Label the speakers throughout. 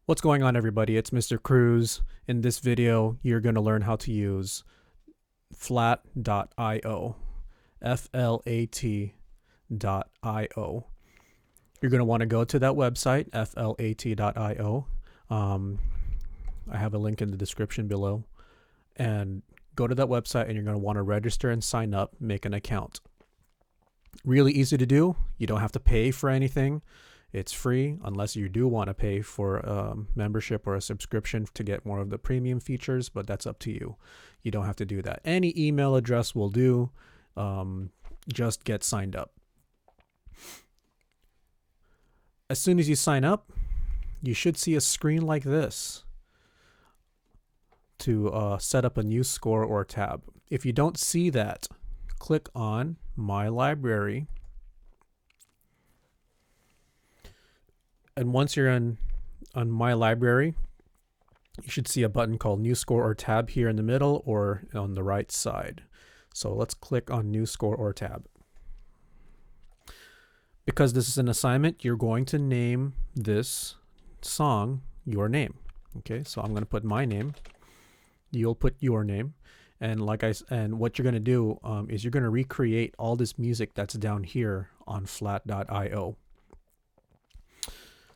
Speaker 1: What's going on, everybody? It's Mr. Cruz. In this video, you're going to learn how to use flat.io, flat.io. You're going to want to go to that website, flat.io. I have a link in the description below. And go to that website, and you're going to want to register and sign up, make an account. Really easy to do. You don't have to pay for anything. It's free unless you do want to pay for a membership or a subscription to get more of the premium features, but that's up to you. You don't have to do that. Any email address will do. Just get signed up. As soon as you sign up, you should see a screen like this to set up a new score or tab. If you don't see that, click on My Library. And once you're on My Library, you should see a button called New Score or Tab here in the middle or on the right side. So let's click on New Score or Tab. Because this is an assignment, you're going to name this song your name. Okay, so I'm going to put my name. You'll put your name. And what you're going to do is you're going to recreate all this music that's down here on flat.io.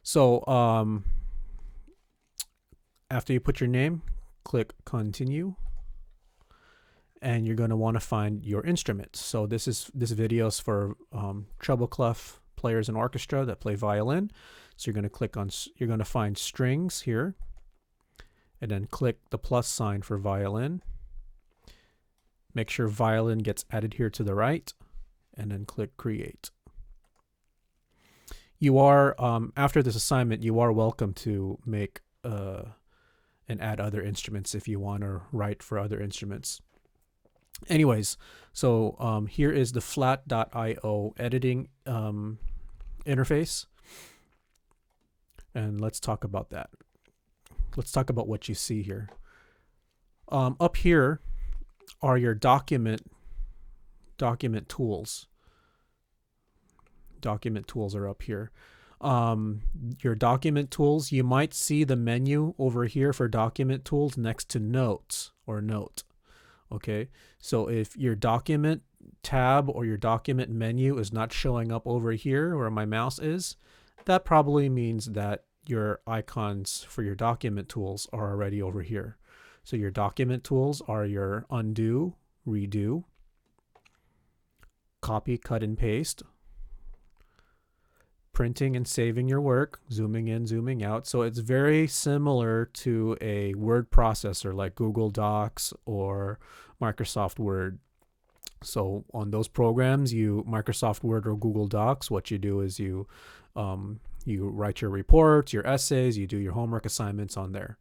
Speaker 1: So after you put your name, click continue, and you're going to want to find your instruments. So this video is for treble clef players in orchestra that play violin. So you're going to find strings here, and then click the plus sign for violin. Make sure violin gets added here to the right, and then click create. You are, after this assignment, you are welcome to make and add other instruments if you want to write for other instruments. Anyways, so here is the flat.io editing interface. And let's talk about that. Let's talk about what you see here. Up here are your document tools. Document tools are up here. Your document tools, you might see the menu over here for document tools next to notes or note. Okay, so if your document tab or your document menu is not showing up over here where my mouse is, that probably means that your icons for your document tools are already over here. So your document tools are your undo, redo, copy, cut, and paste, printing and saving your work, zooming in, zooming out. So it's very similar to a word processor like Google Docs or Microsoft Word. So on those programs, Microsoft Word or Google Docs, what you do is you write your reports, your essays, you do your homework assignments on there.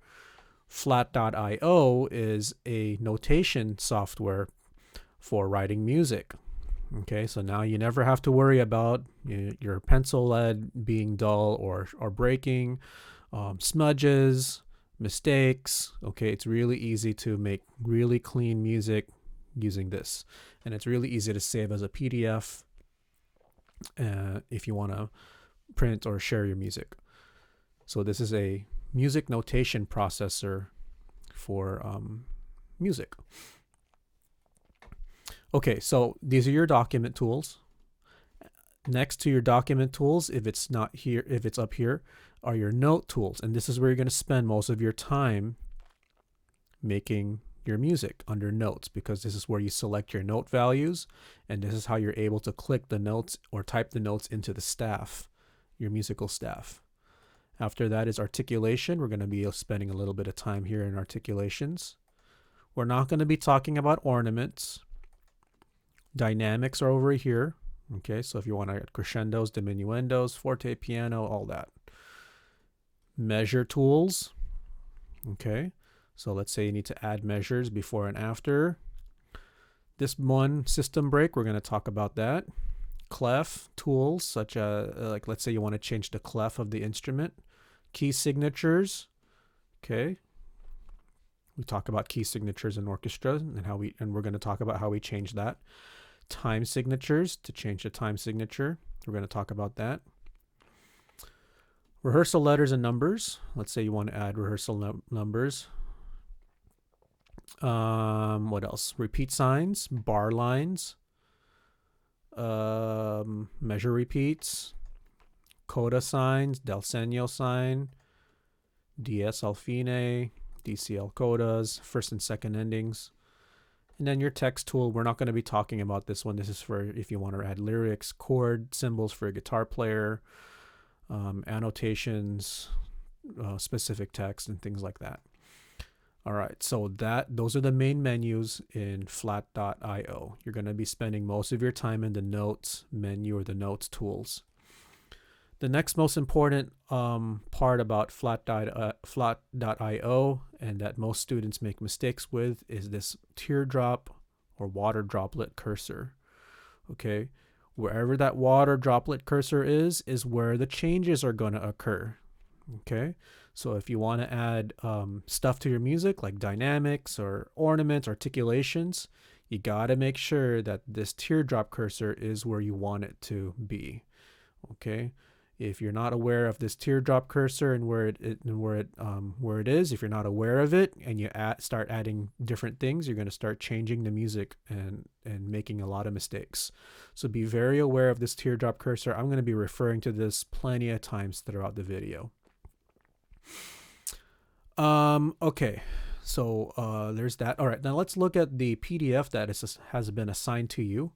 Speaker 1: Flat.io is a notation software for writing music. Okay, so now you never have to worry about your pencil lead being dull or breaking, smudges, mistakes. Okay, it's really easy to make really clean music using this. And it's really easy to save as a PDF if you want to print or share your music. So this is a music notation processor for music. Okay, so these are your document tools. Next to your document tools, if it's not here, if it's up here, are your note tools. And this is where you're going to spend most of your time making your music under notes, because this is where you select your note values, and this is how you're able to click the notes or type the notes into the staff, your musical staff. After that is articulation. We're going to be spending a little bit of time here in articulations. We're not going to be talking about ornaments. Dynamics are over here. Okay, so if you want to add crescendos, diminuendos, forte, piano, all that. Measure tools. Okay, so let's say you need to add measures before and after. This one, system break, we're going to talk about that. Clef tools, such as, let's say you want to change the clef of the instrument. Key signatures. Okay, we talk about key signatures in orchestra and we're going to talk about how we change that. Time signatures, to change the time signature. We're going to talk about that. Rehearsal letters and numbers. Let's say you want to add rehearsal numbers. What else? Repeat signs, bar lines, measure repeats, coda signs, del segno sign, DS al fine, DCL codas, first and second endings. And then your text tool, we're not going to be talking about this one. This is for if you want to add lyrics, chord symbols for a guitar player, annotations, specific text, and things like that. All right, so those are the main menus in flat.io. You're going to be spending most of your time in the notes menu or the notes tools. The next most important part about flat.io and that most students make mistakes with is this teardrop or water droplet cursor. Okay, wherever that water droplet cursor is where the changes are going to occur. Okay, so if you want to add stuff to your music like dynamics or ornaments, articulations, you got to make sure that this teardrop cursor is where you want it to be. Okay, if you're not aware of this teardrop cursor and where it is, if you're not aware of it and you start adding different things, you're going to start changing the music and making a lot of mistakes. So be very aware of this teardrop cursor. I'm going to be referring to this plenty of times throughout the video. Okay, so there's that. All right, now let's look at the PDF that has been assigned to you.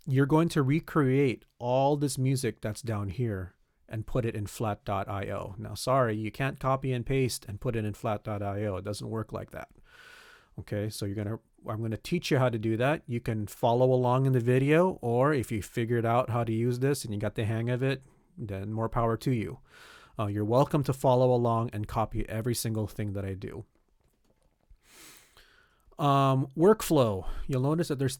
Speaker 1: You're going to recreate all this music that's down here and put it in flat.io. Now, sorry, you can't copy and paste and put it in flat.io. It doesn't work like that. Okay, so I'm going to teach you how to do that. You can follow along in the video, or if you figured out how to use this and you got the hang of it, then more power to you. You're welcome to follow along and copy every single thing that I do. Workflow. You'll notice that there's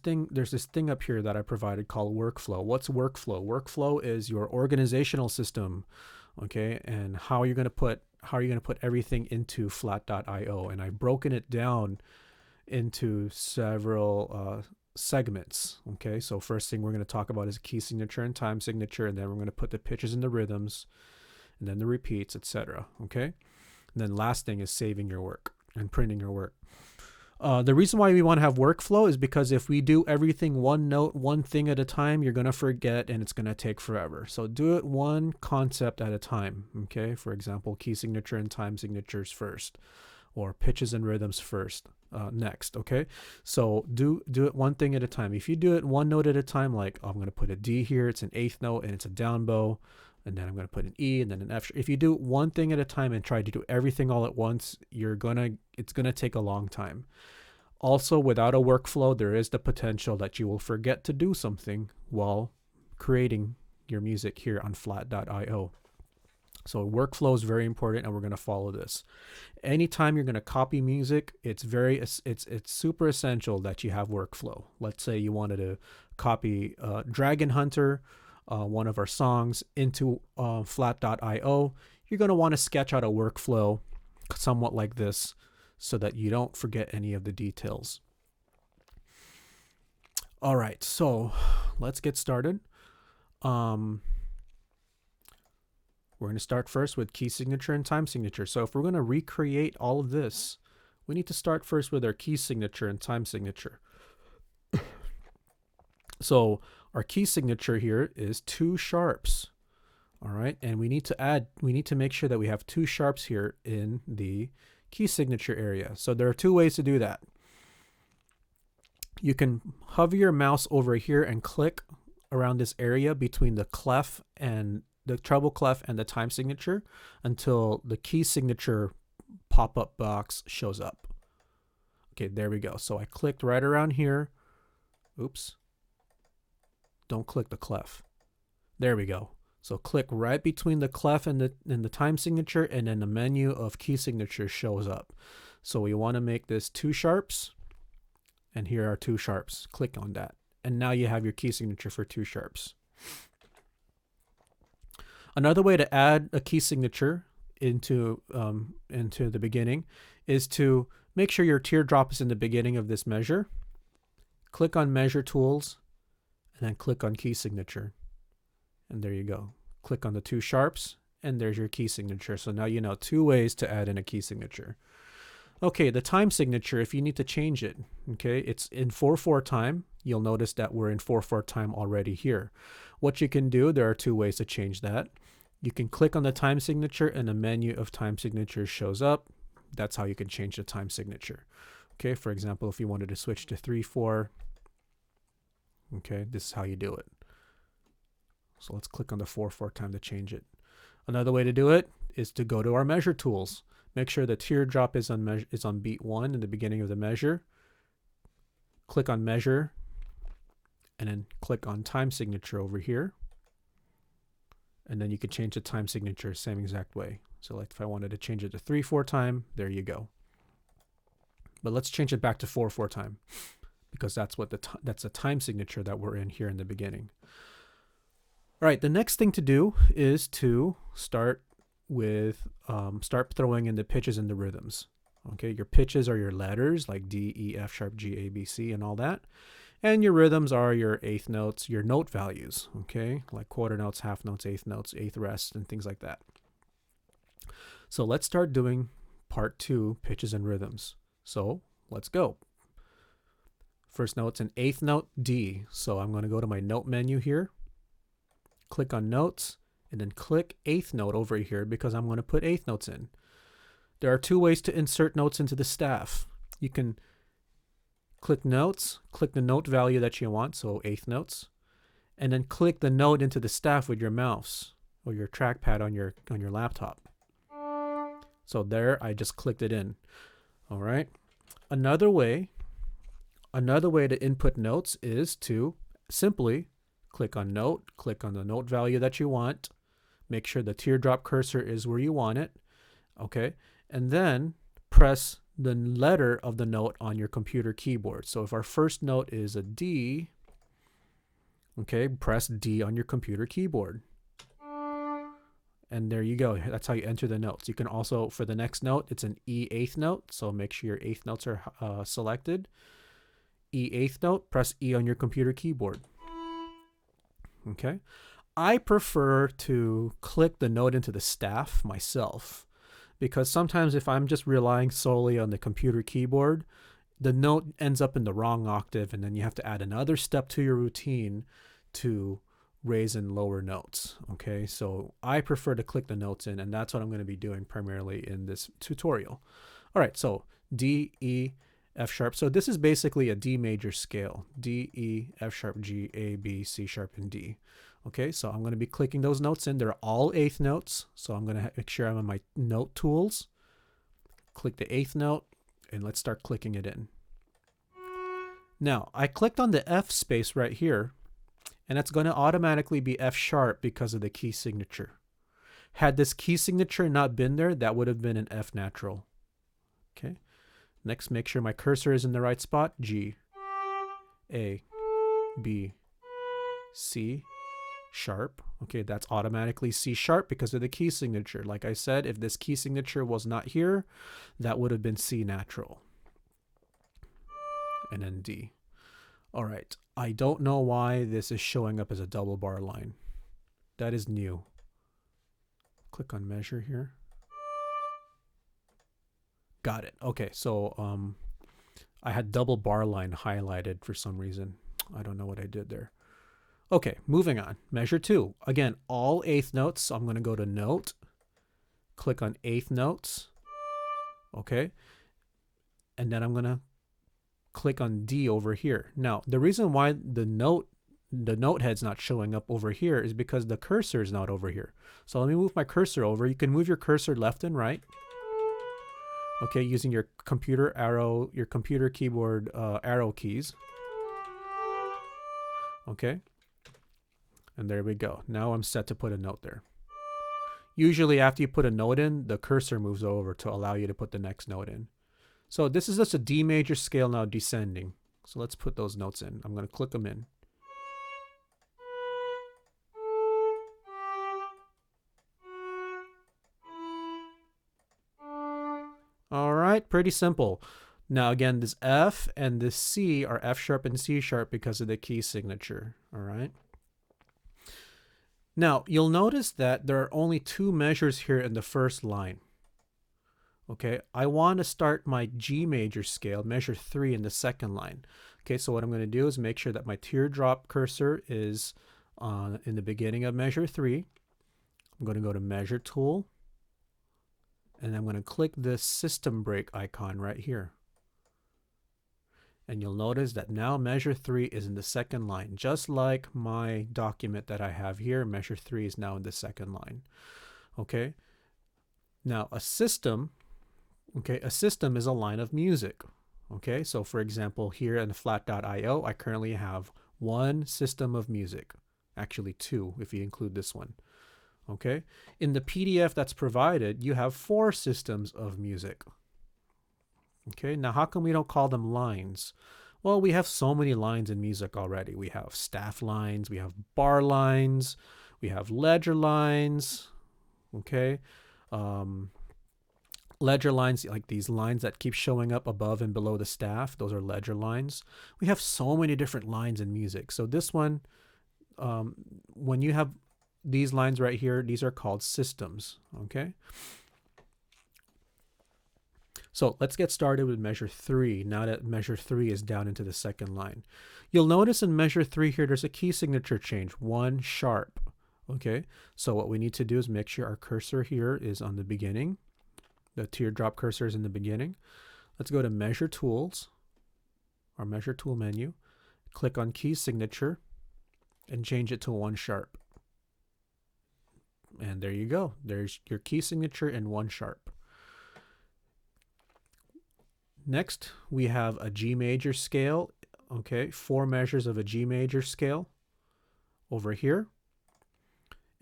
Speaker 1: this thing up here that I provided called workflow. What's workflow? Workflow is your organizational system, okay, and how you're going to put everything into flat.io. And I've broken it down into several segments. Okay, so first thing we're going to talk about is key signature and time signature, and then we're going to put the pitches and the rhythms, and then the repeats, etc. Okay, and then last thing is saving your work and printing your work. The reason why we want to have workflow is because if we do everything one note, one thing at a time, you're going to forget and it's going to take forever. So do it one concept at a time. Okay, for example, key signature and time signatures first, or pitches and rhythms first, next. Okay, so do it one thing at a time. If you do it one note at a time, like I'm going to put a D here, it's an eighth note and it's a down bow, and then I'm going to put an E and then an F. If you do one thing at a time and try to do everything all at once, it's going to take a long time. Also, without a workflow, there is the potential that you will forget to do something while creating your music here on flat.io. So workflow is very important, and we're going to follow this. Anytime you're going to copy music, it's super essential that you have workflow. Let's say you wanted to copy Dragon Hunter, one of our songs, into flat.io. You're going to want to sketch out a workflow somewhat like this so that you don't forget any of the details. All right, so let's get started. We're going to start first with key signature and time signature. So if we're going to recreate all of this, we need to start first with our key signature and time signature. So our key signature here is 2 sharps. All right, and we need to make sure that we have 2 sharps here in the key signature area. So there are 2 ways to do that. You can hover your mouse over here and click around this area between the clef and the treble clef and the time signature until the key signature pop-up box shows up. Okay, there we go. So I clicked right around here. Oops. Don't click the clef. There we go. So click right between the clef and the time signature, and then the menu of key signature shows up. So we want to make this 2 sharps, and here are 2 sharps. Click on that, and now you have your key signature for 2 sharps. Another way to add a key signature into the beginning is to make sure your teardrop is in the beginning of this measure. Click on Measure Tools, and then click on Key Signature. And there you go. click on the 2 sharps, and there's your key signature. So now you know 2 ways to add in a key signature. Okay, the time signature, if you need to change it, okay, it's in 4/4 time. You'll notice that we're in 4/4 time already here. What you can do, there are 2 ways to change that. You can click on the time signature and a menu of time signatures shows up. That's how you can change the time signature. Okay, for example, if you wanted to switch to 3/4, okay, this is how you do it. So let's click on the 4/4 time to change it. Another way to do it is to go to our measure tools. Make sure the teardrop is on beat 1 in the beginning of the measure. Click on measure, and then click on time signature over here. And then you can change the time signature same exact way. So like if I wanted to change it to 3/4 time, there you go. But let's change it back to 4/4 time, because that's what that's the time signature that we're in here in the beginning. All right, the next thing to do is to start throwing in the pitches and the rhythms. Okay, your pitches are your letters like D, E, F sharp, G, A, B, C, and all that. And your rhythms are your eighth notes, your note values, okay, like quarter notes, half notes, eighth rest, and things like that. So let's start doing part 2, pitches and rhythms. So let's go. First note's an eighth note, D. So I'm going to go to my note menu here, click on notes, and then click eighth note over here because I'm going to put eighth notes in. There are 2 ways to insert notes into the staff. You can click notes, click the note value that you want, so eighth notes, and then click the note into the staff with your mouse or your trackpad on your laptop. So there, I just clicked it in. All right. Another way to input notes is to simply click on note, click on the note value that you want, make sure the teardrop cursor is where you want it, okay, and then press the letter of the note on your computer keyboard. So if our first note is a D, okay, press D on your computer keyboard. And there you go. That's how you enter the notes. You can also, for the next note, it's an E eighth note. So make sure your eighth notes are selected. E eighth note, press E on your computer keyboard. Okay. I prefer to click the note into the staff myself, because sometimes if I'm just relying solely on the computer keyboard, the note ends up in the wrong octave, and then you have to add another step to your routine to raise and lower notes. Okay, so I prefer to click the notes in, and that's what I'm going to be doing primarily in this tutorial. All right, so D, E, F sharp. So this is basically a D major scale. D, E, F sharp, G, A, B, C sharp, and D. Okay, so I'm going to be clicking those notes in. They're all eighth notes, so I'm going to make sure I'm on my note tools. Click the eighth note, and let's start clicking it in. Now, I clicked on the F space right here, and it's going to automatically be F sharp because of the key signature. Had this key signature not been there, that would have been an F natural. Okay, next, make sure my cursor is in the right spot. G, A, B, C, sharp. Okay, that's automatically C sharp because of the key signature. Like I said, if this key signature was not here, that would have been C natural. And then D. All right, I don't know why this is showing up as a double bar line. That is new. Click on measure here. Got it. Okay, so I had double bar line highlighted for some reason. I don't know what I did there. Okay, moving on. Measure 2. Again, all eighth notes. So I'm going to go to note, click on eighth notes. Okay, and then I'm going to click on D over here. Now, the reason why the note head's not showing up over here is because the cursor is not over here. So let me move my cursor over. You can move your cursor left and right. Okay, using your computer keyboard arrow keys. Okay. And there we go. Now I'm set to put a note there. Usually after you put a note in, the cursor moves over to allow you to put the next note in. So this is just a D major scale now descending. So let's put those notes in. I'm going to click them in. All right, pretty simple. Now again, this F and this C are F sharp and C sharp because of the key signature. All right. Now, you'll notice that there are only 2 measures here in the first line. Okay, I want to start my G major scale, measure 3 in the second line. Okay, so what I'm going to do is make sure that my teardrop cursor is in the beginning of measure 3. I'm going to go to measure tool, and I'm going to click this system break icon right here. And you'll notice that now measure 3 is in the second line, just like my document that I have here. Measure 3 is now in the second line. Okay, now a system is a line of music. Okay, so for example, here in the flat.io, I currently have 1 system of music. Actually 2, if you include this one. Okay, in the PDF that's provided, you have 4 systems of music. Okay, now how come we don't call them lines? Well, we have so many lines in music already. We have staff lines, we have bar lines, we have ledger lines. Okay, ledger lines, like these lines that keep showing up above and below the staff, those are ledger lines. We have so many different lines in music. So this one, when you have these lines right here, these are called systems. Okay, so let's get started with measure 3 now that measure 3 is down into the second line. You'll notice in measure 3 here there's a key signature change, 1 sharp. Okay, so what we need to do is make sure our cursor here is on the beginning. The teardrop cursor is in the beginning. Let's go to measure tools, our measure tool menu, click on key signature, and change it to 1 sharp. And there you go. There's your key signature in 1 sharp. Next, we have a G major scale. Okay, 4 measures of a G major scale over here.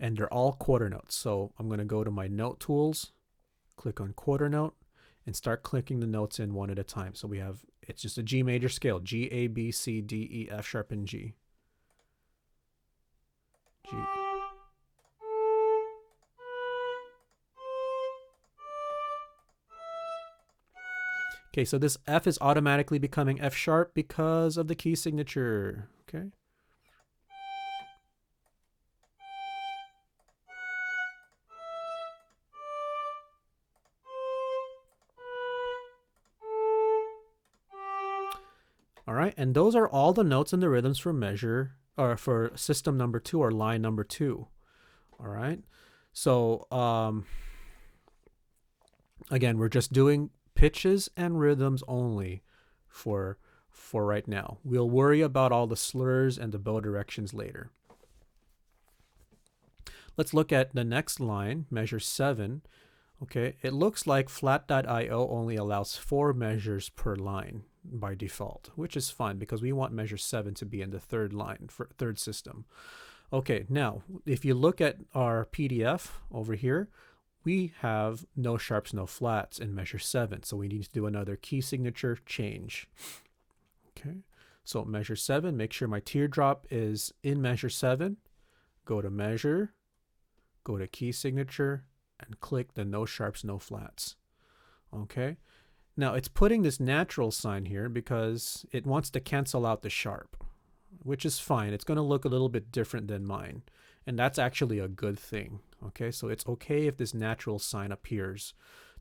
Speaker 1: And they're all quarter notes. So I'm going to go to my note tools, click on quarter note, and start clicking the notes in one at a time. So we have, it's just a G major scale, G, A, B, C, D, E, F sharp, and G. G. Okay, so this F is automatically becoming F sharp because of the key signature. Okay. All right, and those are all the notes and the rhythms for measure, or for system number 2 or line number 2. All right, so again, we're just doing pitches and rhythms only for right now. We'll worry about all the slurs and the bow directions later. Let's look at the next line, measure 7. Okay, it looks like flat.io only allows 4 measures per line by default, which is fine because we want measure 7 to be in the third line for third system. Okay, now if you look at our PDF over here, we have no sharps, no flats in measure 7. So we need to do another key signature change. Okay, so measure 7, make sure my teardrop is in measure 7. Go to measure, go to key signature, and click the no sharps, no flats. Okay, now it's putting this natural sign here because it wants to cancel out the sharp, which is fine. It's going to look a little bit different than mine, and that's actually a good thing. Okay, so it's okay if this natural sign appears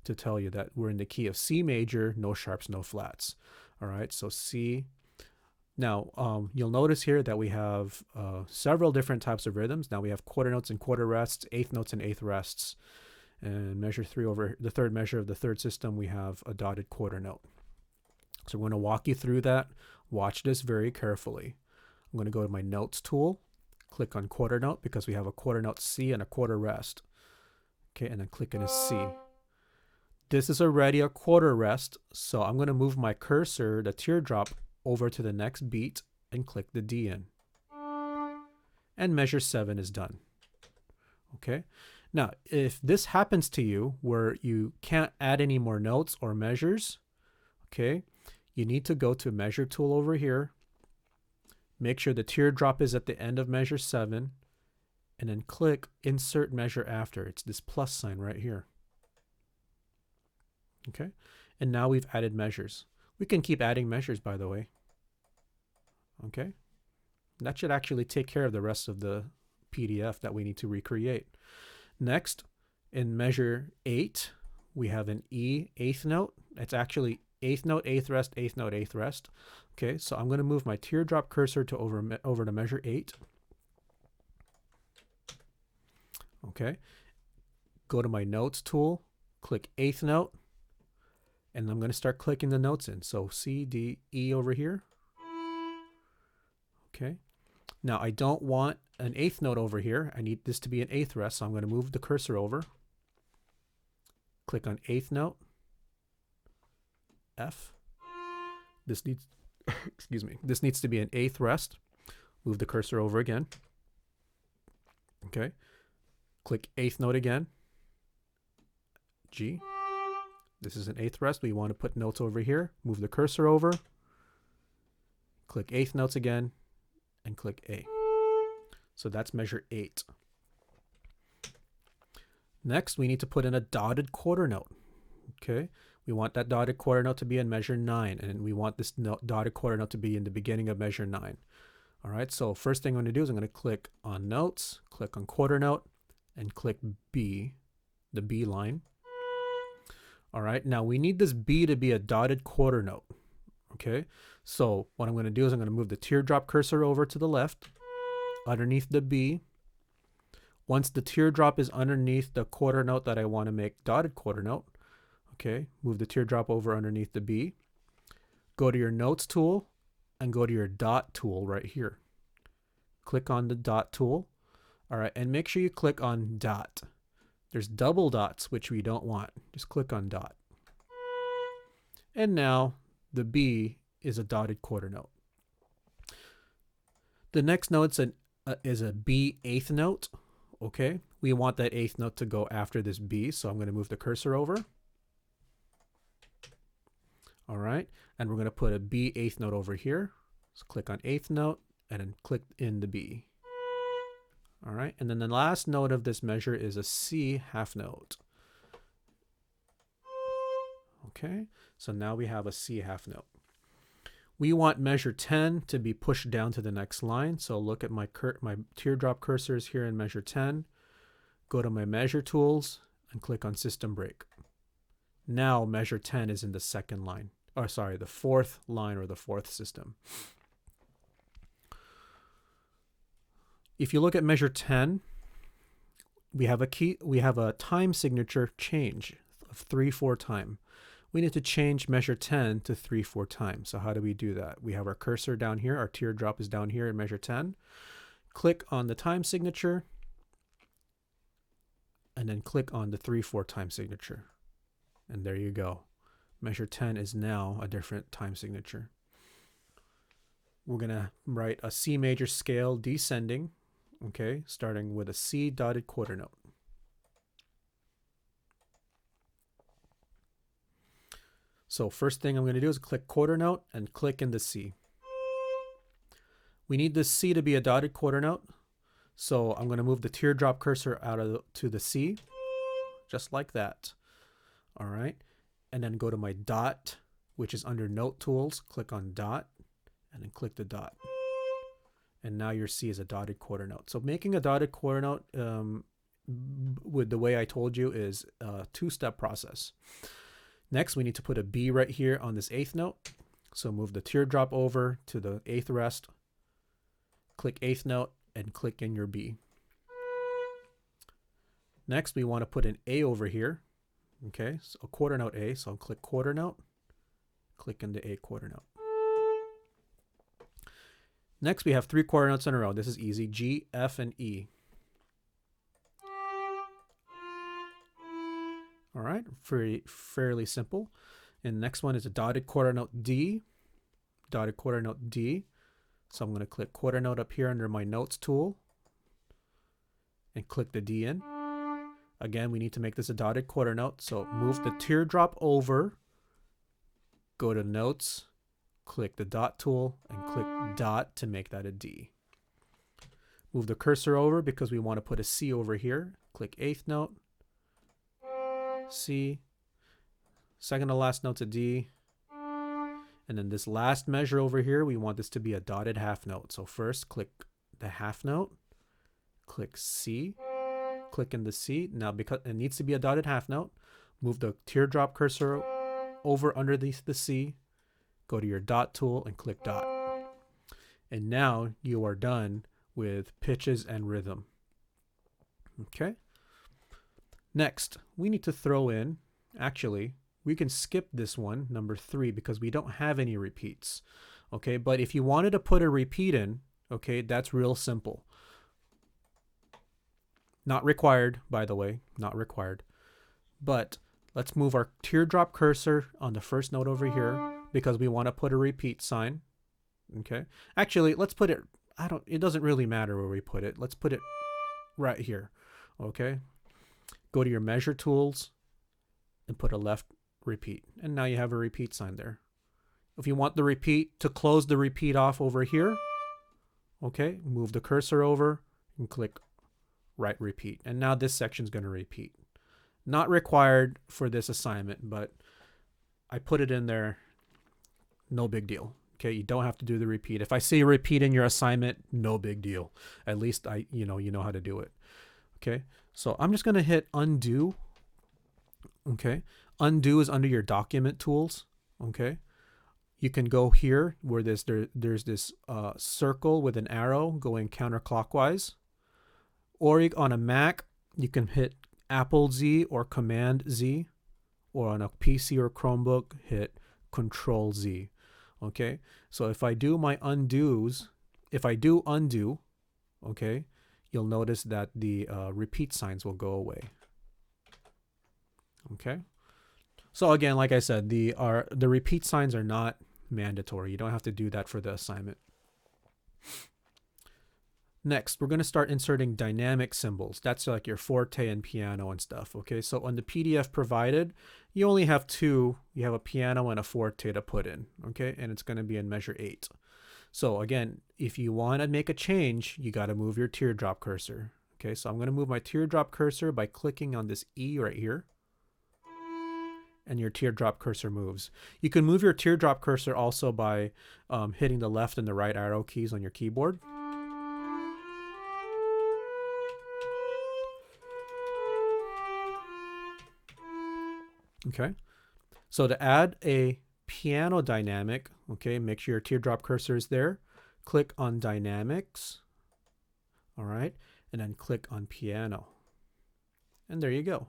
Speaker 1: to tell you that we're in the key of C major, no sharps, no flats. All right, so C. Now, you'll notice here that we have several different types of rhythms. Now we have quarter notes and quarter rests, eighth notes and eighth rests. And measure 3 over the third measure of the third system, we have a dotted quarter note. So we're going to walk you through that. Watch this very carefully. I'm going to go to my notes tool, click on quarter note because we have a quarter note C and a quarter rest. Okay, and then click in a C. This is already a quarter rest, so I'm going to move my cursor, the teardrop, over to the next beat and click the D in. And measure 7 is done. Okay. Now, if this happens to you where you can't add any more notes or measures, okay, you need to go to measure tool over here. Make sure the teardrop is at the end of measure 7 and then click insert measure after. It's this plus sign right here. Okay. And now we've added measures. We can keep adding measures, by the way. Okay. That should actually take care of the rest of the PDF that we need to recreate. Next, in measure 8, we have an E eighth note. It's actually eighth note, eighth rest, eighth note, eighth rest. Okay, so I'm going to move my teardrop cursor to over to measure 8. Okay, go to my notes tool, click eighth note, and I'm going to start clicking the notes in. So C, D, E over here. Okay, now I don't want an eighth note over here. I need this to be an eighth rest, so I'm going to move the cursor over. Click on eighth note, F. This needs, excuse me, this needs to be an eighth rest. Move the cursor over again. Okay, click eighth note again, G. This is an eighth rest. We want to put notes over here. Move the cursor over. Click eighth notes again, and click A. So that's measure 8. Next, we need to put in a dotted quarter note. Okay, we want that dotted quarter note to be in measure 9, and we want this dotted quarter note to be in the beginning of measure 9. All right, so first thing I'm going to do is I'm going to click on notes, click on quarter note, and click B, the B line. All right, now we need this B to be a dotted quarter note. Okay, so what I'm going to do is I'm going to move the teardrop cursor over to the left, underneath the B. Once the teardrop is underneath the quarter note that I want to make dotted quarter note, okay, move the teardrop over underneath the B. Go to your notes tool and go to your dot tool right here. Click on the dot tool. All right, and make sure you click on dot. There's double dots, which we don't want. Just click on dot. And now the B is a dotted quarter note. The next note is a B eighth note. Okay, we want that eighth note to go after this B, so I'm going to move the cursor over. All right, and we're going to put a B eighth note over here. So click on eighth note and then click in the B. All right, and then the last note of this measure is a C half note. Okay, so now we have a C half note. We want measure 10 to be pushed down to the next line. So look at my teardrop cursors here in measure 10. Go to my measure tools and click on system break. Now measure 10 is in the second line, or sorry, the fourth line or the fourth system. If you look at measure 10, we have a time signature change of 3/4 time. We need to change measure 10 to 3/4 time. So how do we do that? We have our cursor down here. Our teardrop is down here in measure 10. Click on the time signature and then click on the 3/4 time signature. And there you go. Measure 10 is now a different time signature. We're going to write a C major scale descending, okay, starting with a C dotted quarter note. So first thing I'm going to do is click quarter note and click in the C. We need this C to be a dotted quarter note. So I'm going to move the teardrop cursor to the C, just like that. All right. And then go to my dot, which is under note tools. Click on dot and then click the dot. And now your C is a dotted quarter note. So making a dotted quarter note with the way I told you is a 2-step process. Next, we need to put a B right here on this eighth note. So move the teardrop over to the eighth rest, click eighth note, and click in your B. Next, we want to put an A over here. Okay, so a quarter note A. So I'll click quarter note, click in the A quarter note. Next, we have 3 quarter notes in a row. This is easy, G, F, and E. All right, fairly simple. And the next one is a dotted quarter note D, dotted quarter note D. So I'm going to click quarter note up here under my notes tool and click the D in. Again, we need to make this a dotted quarter note. So move the teardrop over, go to notes, click the dot tool and click dot to make that a D. Move the cursor over because we want to put a C over here. Click eighth note, C, second to last note's a D, and then this last measure over here, we want this to be a dotted half note. So first click the half note, click C, click in the C. Now, because it needs to be a dotted half note, move the teardrop cursor over underneath the C, go to your dot tool and click dot. And now you are done with pitches and rhythm. Okay. Next, we need to throw in, actually, we can skip this one, number 3, because we don't have any repeats. Okay, but if you wanted to put a repeat in, okay, that's real simple. Not required, by the way, not required. But let's move our teardrop cursor on the first note over here because we want to put a repeat sign. Okay, actually, let's put it, it doesn't really matter where we put it. Let's put it right here. Okay, go to your measure tools and put a left repeat. And now you have a repeat sign there. If you want the repeat to close the repeat off over here, okay, move the cursor over and click right repeat. And now this section is going to repeat. Not required for this assignment, but I put it in there. No big deal. Okay, you don't have to do the repeat. If I see a repeat in your assignment, no big deal. At least you know how to do it. Okay, so I'm just going to hit undo. Okay, undo is under your document tools. Okay, you can go here where there's this circle with an arrow going counterclockwise, or on a Mac you can hit Apple Z or Command Z, or on a PC or Chromebook hit Control Z. Okay, so if I do my undos, if I do undo, okay, you'll notice that the repeat signs will go away. Okay, so again, like I said, the repeat signs are not mandatory. You don't have to do that for the assignment. Next, we're going to start inserting dynamic symbols. That's like your forte and piano and stuff. Okay, so on the PDF provided, you only have 2. You have a piano and a forte to put in. Okay, and it's going to be in measure 8. So again, if you want to make a change, you got to move your teardrop cursor. Okay, so I'm going to move my teardrop cursor by clicking on this E right here. And your teardrop cursor moves. You can move your teardrop cursor also by hitting the left and the right arrow keys on your keyboard. Okay, so to add a piano dynamic, okay, make sure your teardrop cursor is there. Click on dynamics, all right, and then click on piano. And there you go.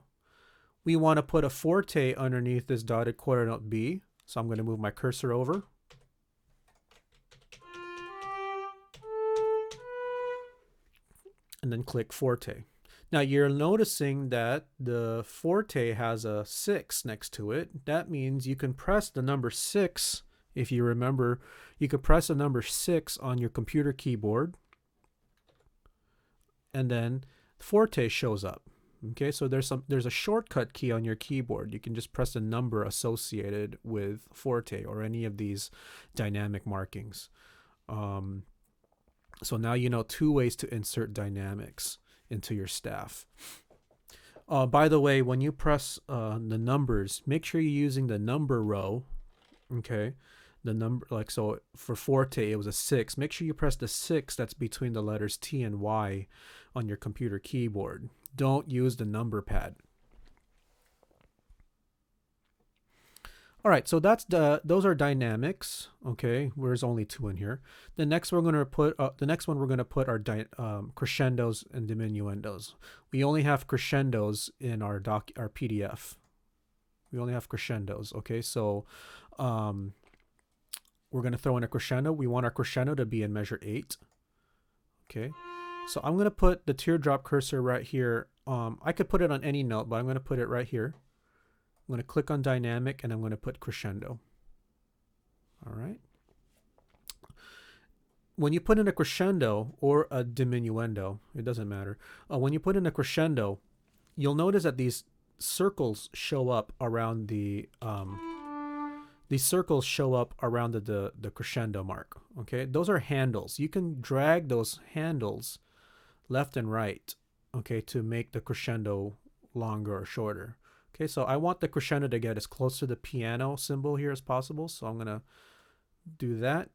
Speaker 1: We want to put a forte underneath this dotted quarter note B, so I'm going to move my cursor over. And then click forte. Now you're noticing that the forte has a 6 next to it. That means you can press the number 6. If you remember, you could press the number 6 on your computer keyboard, and then forte shows up. Okay, so there's a shortcut key on your keyboard. You can just press a number associated with forte or any of these dynamic markings. So now you know 2 ways to insert dynamics into your staff. By the way, when you press the numbers, make sure you're using the number row. Okay, the number, like, so for forte it was a 6. Make sure you press the 6 that's between the letters T and Y on your computer keyboard. Don't use the number pad. All right, so those are dynamics. Okay, there's only 2 in here. The next one we're going to put are crescendos and diminuendos. We only have crescendos in our PDF. We only have crescendos. Okay, so we're going to throw in a crescendo. We want our crescendo to be in measure 8. Okay, so I'm going to put the teardrop cursor right here. I could put it on any note, but I'm going to put it right here. I'm going to click on dynamic and I'm going to put crescendo. All right. When you put in a crescendo or a diminuendo, it doesn't matter. When you put in a crescendo, you'll notice that these circles show up around the crescendo mark. Okay, those are handles. You can drag those handles left and right, okay, to make the crescendo longer or shorter. Okay, so I want the crescendo to get as close to the piano symbol here as possible. So I'm going to do that.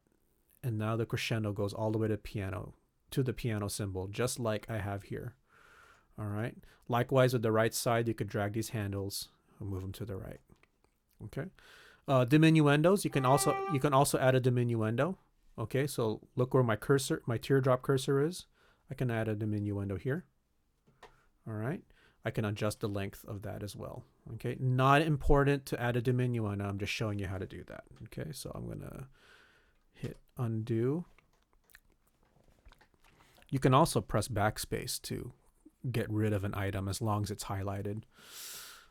Speaker 1: And now the crescendo goes all the way to piano. to the piano symbol, just like I have here. All right. Likewise, with the right side, you could drag these handles and move them to the right. Okay. Diminuendos, you can also add a diminuendo. Okay, so look where my teardrop cursor is. I can add a diminuendo here. All right. I can adjust the length of that as well. Okay, not important to add a diminuendo. I'm just showing you how to do that. Okay, so I'm gonna hit undo. You can also press backspace to get rid of an item as long as it's highlighted.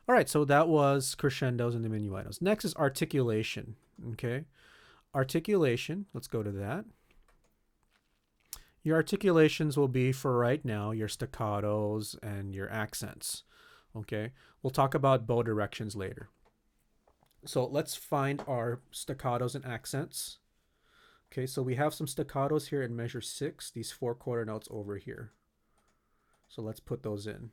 Speaker 1: All right, so that was crescendos and diminuendos. Next is articulation. Okay, articulation. Let's go to that. Your articulations will be, for right now, your staccatos and your accents. Okay, we'll talk about bow directions later. So let's find our staccatos and accents. Okay, so we have some staccatos here in measure 6, these 4 quarter notes over here. So let's put those in.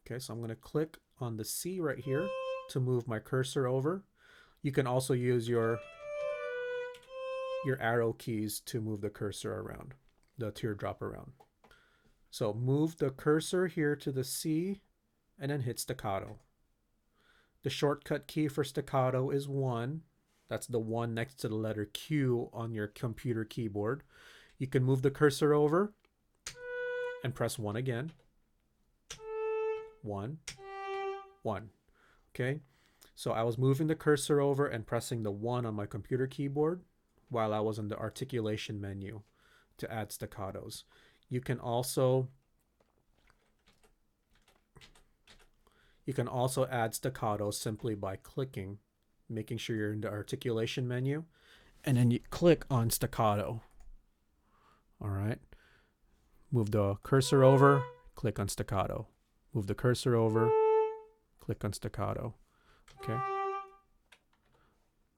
Speaker 1: Okay, so I'm going to click on the C right here to move my cursor over. You can also use your arrow keys to move the cursor around, the teardrop around. So move the cursor here to the C and then hit staccato. The shortcut key for staccato is 1. That's the 1 next to the letter Q on your computer keyboard. You can move the cursor over and press 1 again. 1, 1. Okay, so I was moving the cursor over and pressing the 1 on my computer keyboard while I was in the articulation menu to add staccatos. You can also add staccatos simply by clicking, making sure you're in the articulation menu, and then you click on staccato. All right, move the cursor over, click on staccato. Move the cursor over, click on staccato. Okay.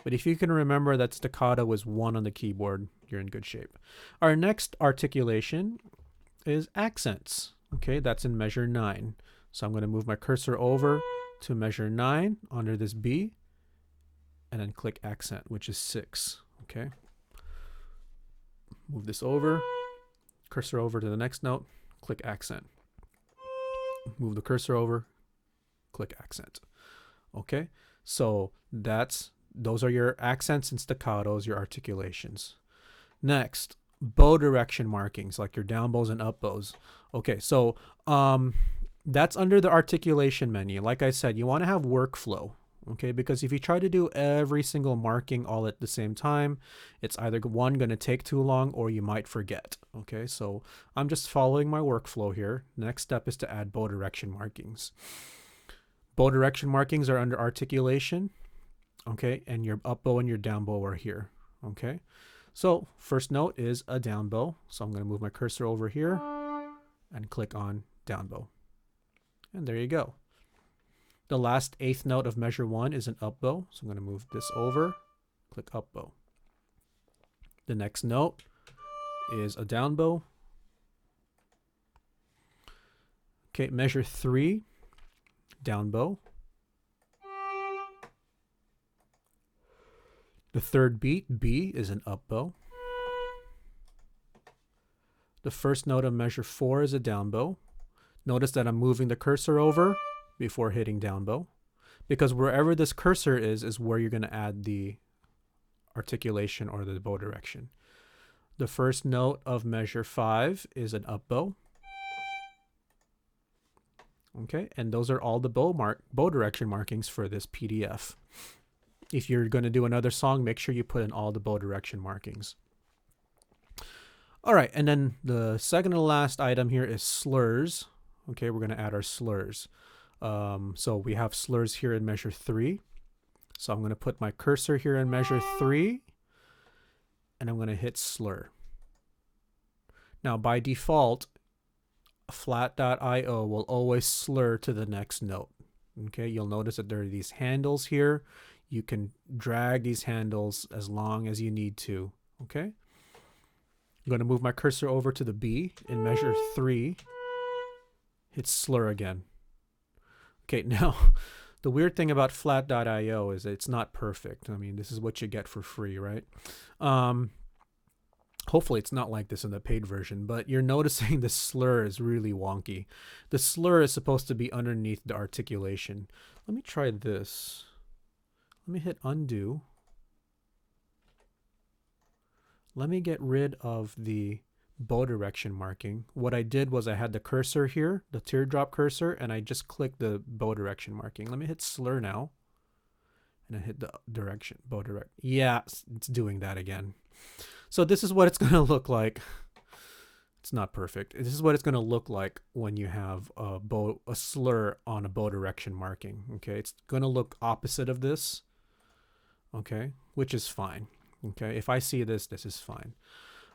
Speaker 1: But if you can remember that staccato is 1 on the keyboard, you're in good shape. Our next articulation is accents. Okay, that's in measure 9. So I'm going to move my cursor over to measure 9 under this B, and then click accent, which is 6. Okay. Move this over, cursor over to the next note, click accent. Move the cursor over, click accent. Okay, so those are your accents and staccatos, your articulations. Next, bow direction markings, like your down bows and up bows. Okay, so that's under the articulation menu. Like I said, you want to have workflow. Okay, because if you try to do every single marking all at the same time, it's either one, going to take too long, or you might forget. Okay, so I'm just following my workflow here. Next step is to add bow direction markings. Bow direction markings are under articulation. Okay, and your up bow and your down bow are here. Okay, so first note is a down bow. So I'm going to move my cursor over here and click on down bow. And there you go. The last 8th note of measure 1 is an up bow. So I'm going to move this over, click up bow. The next note is a down bow. Okay, measure 3, down bow. The third beat, B, is an up bow. The first note of measure 4 is a down bow. Notice that I'm moving the cursor over before hitting down bow, because wherever this cursor is where you're going to add the articulation or the bow direction. The first note of measure 5 is an up bow. Okay, and those are all the bow direction markings for this PDF. If you're going to do another song, make sure you put in all the bow direction markings. All right, and then the second to last item here is slurs. Okay, we're going to add our slurs. So we have slurs here in measure 3. So I'm going to put my cursor here in measure 3, and I'm going to hit slur. Now by default, flat.io will always slur to the next note. Okay, you'll notice that there are these handles here. You can drag these handles as long as you need to. Okay, I'm going to move my cursor over to the B in measure 3, hit slur again. Okay, now the weird thing about flat.io is that it's not perfect. I mean, this is what you get for free, right? Hopefully it's not like this in the paid version, but you're noticing the slur is really wonky. The slur is supposed to be underneath the articulation. Let me try this. Let me hit undo. Let me get rid of the bow direction marking. What I did was I had the cursor here, the teardrop cursor, and I just clicked the bow direction marking. Let me hit slur now. And I hit the direction, bow direct. Yeah, it's doing that again. So this is what it's going to look like. It's not perfect. This is what it's going to look like when you have a slur on a bow direction marking. Okay, it's going to look opposite of this. Okay, which is fine. Okay, if I see this, this is fine.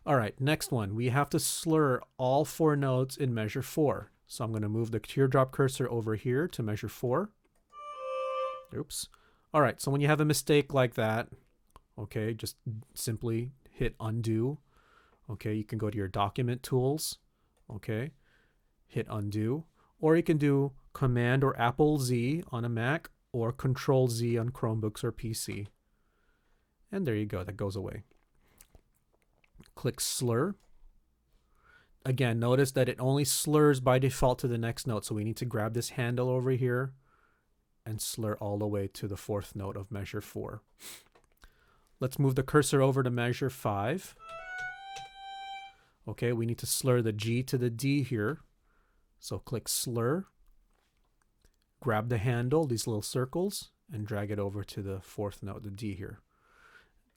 Speaker 1: All right, next one. We have to slur all 4 notes in measure 4. So I'm going to move the teardrop cursor over here to measure 4. Oops. All right, so when you have a mistake like that, okay, just simply hit undo. Okay, you can go to your document tools. Okay, hit undo. Or you can do Command or Apple Z on a Mac or Control Z on Chromebooks or PC. And there you go, that goes away. Click slur. Again, notice that it only slurs by default to the next note. So we need to grab this handle over here and slur all the way to the 4th note of measure 4. Let's move the cursor over to measure 5. Okay, we need to slur the G to the D here. So click slur, grab the handle, these little circles, and drag it over to the 4th note, the D here.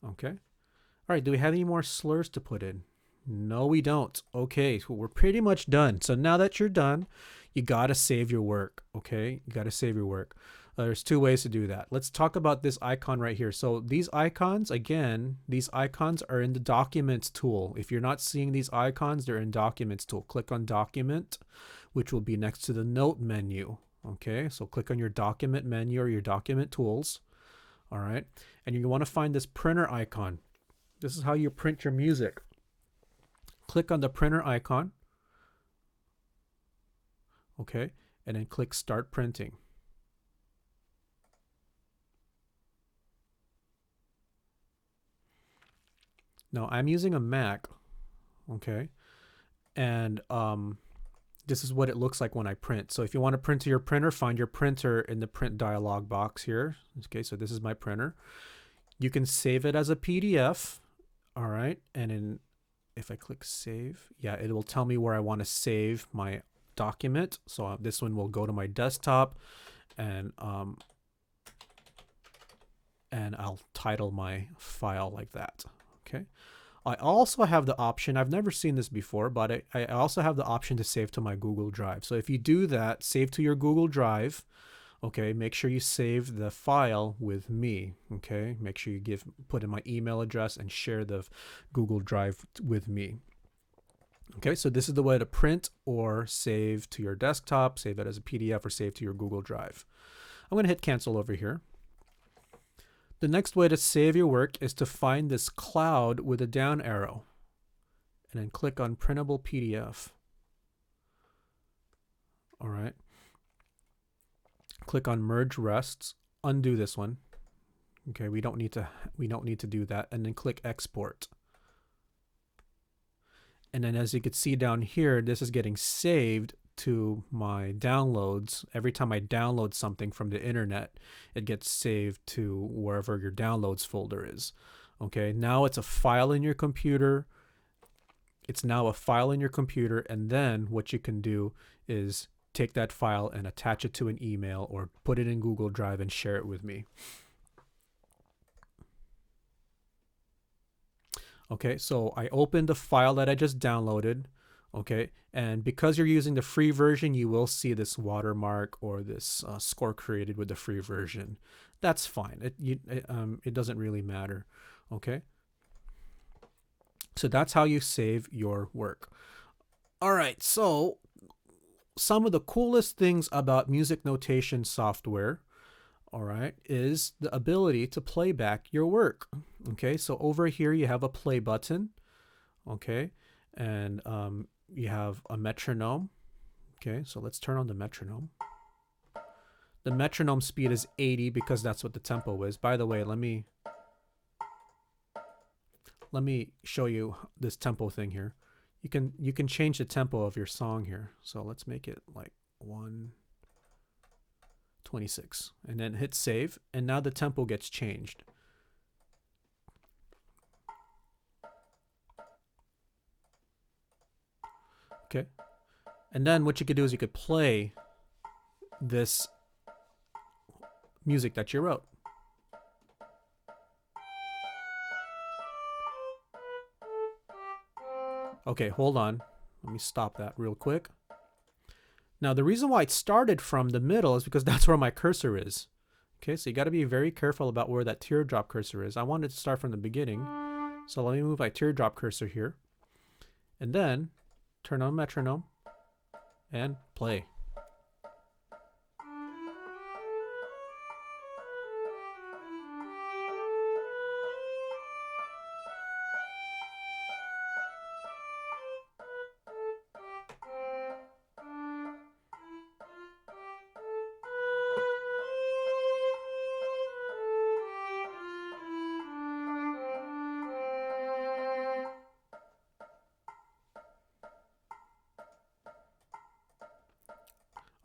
Speaker 1: Okay. All right, do we have any more slurs to put in? No, we don't. Okay, so we're pretty much done. So now that you're done, you got to save your work, okay? You got to save your work. There's 2 ways to do that. Let's talk about this icon right here. So these icons, again, these icons are in the Documents tool. If you're not seeing these icons, they're in Documents tool. Click on Document, which will be next to the Note menu, okay? So click on your Document menu or your Document tools, all right? And you want to find this printer icon. This is how you print your music. Click on the printer icon, okay, and then click Start Printing. Now I'm using a Mac, okay, and this is what it looks like when I print. So if you want to print to your printer, find your printer in the print dialog box here. Okay, so this is my printer. You can save it as a PDF, all right, and then if I click save, yeah, it will tell me where I want to save my document. So this one will go to my desktop, and I'll title my file like that. Okay. I also have the option, I've never seen this before, but I also have the option to save to my Google Drive. So if you do that, save to your Google Drive. Okay, make sure you save the file with me. Okay, make sure you put in my email address and share the Google Drive with me. Okay, so this is the way to print or save to your desktop, save it as a PDF, or save to your Google Drive. I'm going to hit cancel over here. The next way to save your work is to find this cloud with a down arrow and then click on printable PDF. All right. Click on merge rests, undo this one. Okay, we don't need to do that, and then click export. And then as you can see down here, this is getting saved to my downloads. Every time I download something from the internet, it gets saved to wherever your downloads folder is. Okay, now it's a file in your computer. It's now a file in your computer, and then what you can do is take that file and attach it to an email or put it in Google Drive and share it with me. Okay, so I opened the file that I just downloaded. Okay, and because you're using the free version, you will see this watermark or this score created with the free version. That's fine. It doesn't really matter. Okay, so that's how you save your work. All right, so some of the coolest things about music notation software, all right, is the ability to play back your work. Okay, so over here you have a play button. Okay, and you have a metronome. Okay, so let's turn on the metronome. The metronome speed is 80 because that's what the tempo is. By the way, let me let me show you this tempo thing here. You can change the tempo of your song here. So let's make it like 126 and then hit save, and now the tempo gets changed. Okay. And then what you could do is you could play this music that you wrote. Okay, hold on. Let me stop that real quick. Now, the reason why it started from the middle is because that's where my cursor is. Okay, so you got to be very careful about where that teardrop cursor is. I wanted to start from the beginning. So let me move my teardrop cursor here. And then turn on metronome and play.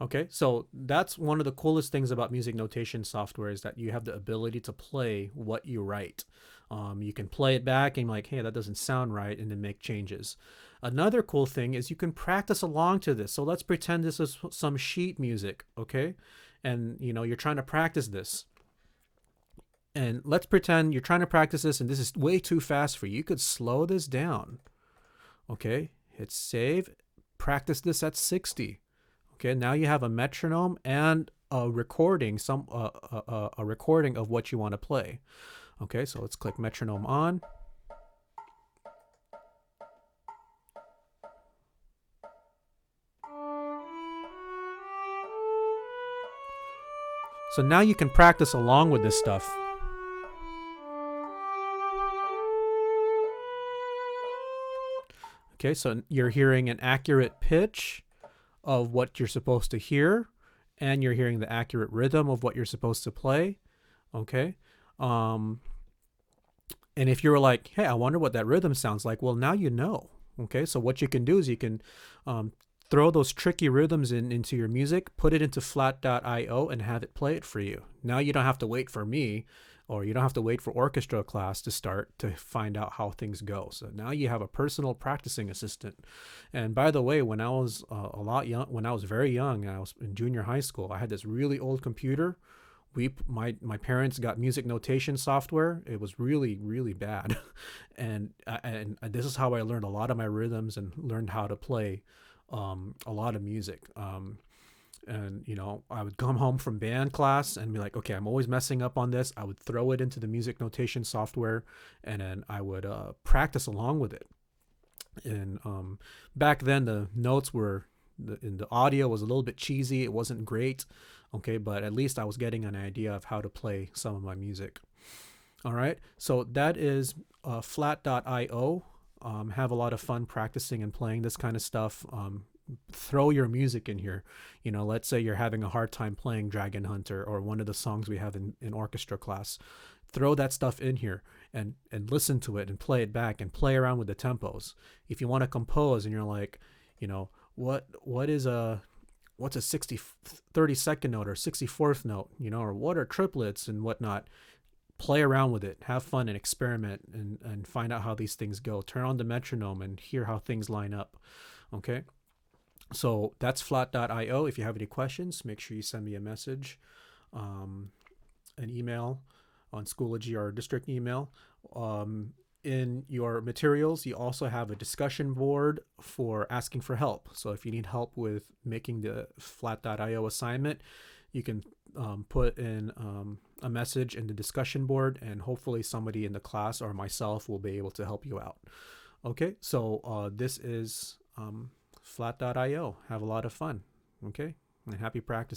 Speaker 1: Okay, so that's one of the coolest things about music notation software is that you have the ability to play what you write. You can play it back and like, hey, that doesn't sound right, and then make changes. Another cool thing is you can practice along to this. So let's pretend this is some sheet music, okay? And you know, you're trying to practice this. And let's pretend you're trying to practice this and this is way too fast for you. You could slow this down. Okay, hit save, practice this at 60. Okay, now you have a metronome and a recording, a recording of what you want to play. Okay, so let's click metronome on. So now you can practice along with this stuff. Okay, so you're hearing an accurate pitch of what you're supposed to hear, and you're hearing the accurate rhythm of what you're supposed to play. Okay. And if you're like, hey, I wonder what that rhythm sounds like, well, now you know. Okay, so what you can do is you can throw those tricky rhythms into your music, put it into flat.io, and have it play it for you. Now you don't have to wait for me, or you don't have to wait for orchestra class to start to find out how things go. So now you have a personal practicing assistant. And by the way, when I was when I was very young, I was in junior high school, I had this really old computer. My parents got music notation software. It was really, really bad. and this is how I learned a lot of my rhythms and learned how to play a lot of music. And you know, I would come home from band class and be like, okay, I'm always messing up on this. I would throw it into the music notation software, and then I would practice along with it. And back then the notes were the audio was a little bit cheesy. It wasn't great, okay, but at least I was getting an idea of how to play some of my music. All right, so that is flat.io. Have a lot of fun practicing and playing this kind of stuff. Throw your music in here. You know, let's say you're having a hard time playing Dragon Hunter or one of the songs we have in orchestra class. Throw that stuff in here and listen to it and play it back and play around with the tempos. If you want to compose and you're like, you know, what's a 32nd note or 64th note, you know, or what are triplets and whatnot, play around with it, have fun and experiment and find out how these things go. Turn on the metronome and hear how things line up. Okay. So that's flat.io. If you have any questions, make sure you send me a message, an email on Schoology or district email. In your materials, you also have a discussion board for asking for help. So if you need help with making the flat.io assignment, you can put in a message in the discussion board, and hopefully somebody in the class or myself will be able to help you out. Okay, so this is flat.io. Have a lot of fun. Okay, and happy practicing.